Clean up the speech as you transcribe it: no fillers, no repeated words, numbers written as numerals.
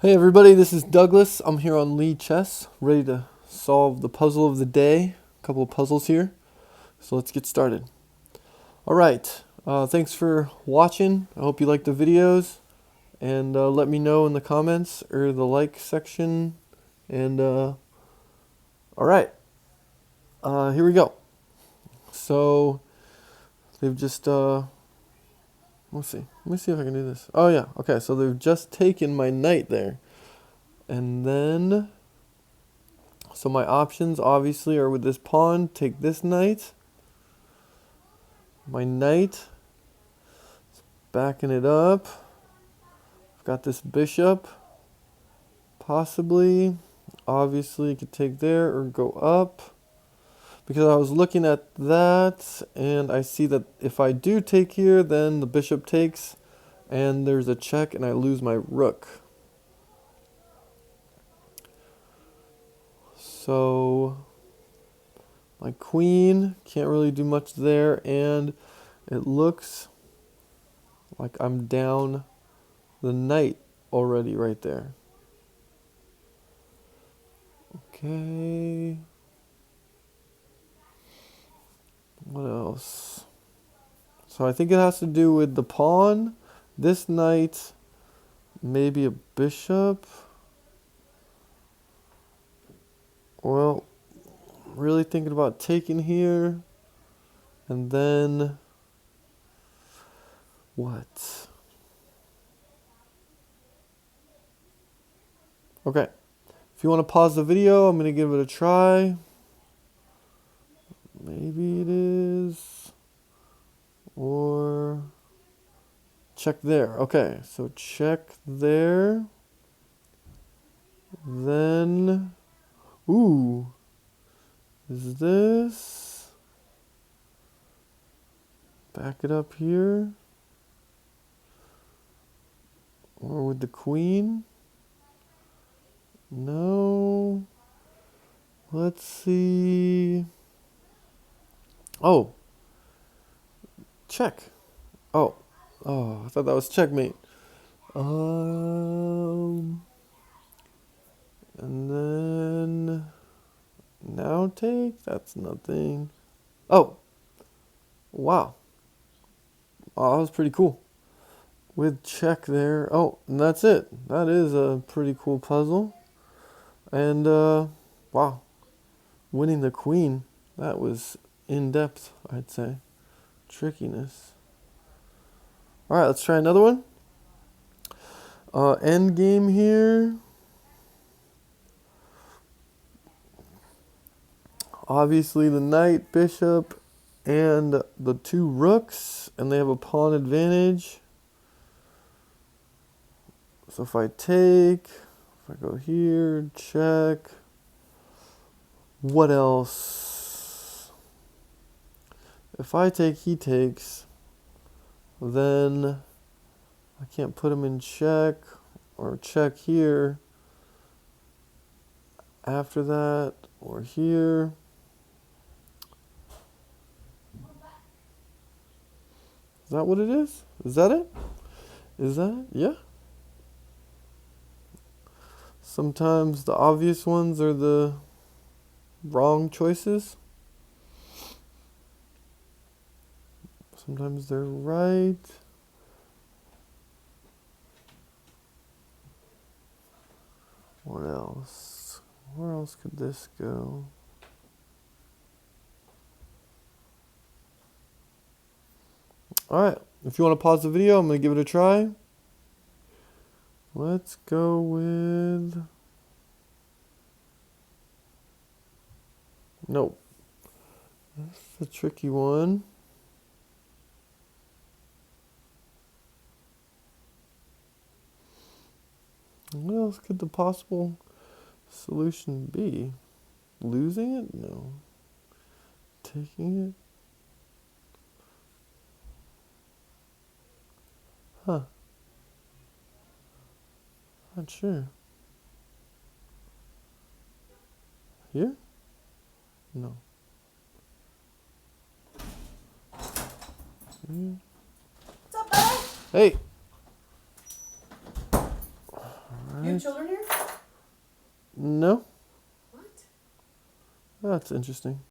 Hey everybody, this is Douglas. I'm here on Lee Chess, ready to solve the puzzle of the day. A couple of puzzles here, so let's get started. Alright, thanks for watching. I hope you liked the videos, and let me know in the comments or the like section. And alright, here we go. So they've just let's see. Let me see if I can do this. Oh yeah, okay, so they've just taken my knight there. And then, so my options obviously are with this pawn, take this knight. My knight, backing it up. I've got this bishop, possibly. Obviously, you could take there or go up. Because I was looking at that, and I see that if I do take here, then the bishop takes, and there's a check, and I lose my rook. So my queen can't really do much there, and it looks like I'm down the knight already right there. Okay. What else? So I think it has to do with the pawn, this knight, maybe a bishop. Well, really thinking about taking here, and then what? Okay, if you want to pause the video, I'm going to give it a try. Maybe it is, or check there. Okay, so check there, then, ooh, is this, back it up here, or with the queen? No, let's see. Oh, check. Oh, I thought that was checkmate. And then now take. That's nothing. Oh, wow. Oh, that was pretty cool. With check there. Oh, and that's it. That is a pretty cool puzzle. And wow, winning the queen. That was in depth, I'd say. Trickiness. All right, let's try another one. End game here. Obviously the knight, bishop, and the two rooks, and they have a pawn advantage. So if I take, if I go here, check. What else? If I take, he takes, then I can't put him in check or check here after that or here. Is that what it is? Is that it? Is that it? Yeah. Sometimes the obvious ones are the wrong choices. Sometimes they're right. What else? Where else could this go? Alright, if you want to pause the video, I'm going to give it a try. Let's go with... Nope. That's a tricky one. What else could the possible solution be? Losing it? No. Taking it? Huh. Not sure. Here? No. Here. What's up, buddy? Hey! You have children here? No. What? That's interesting.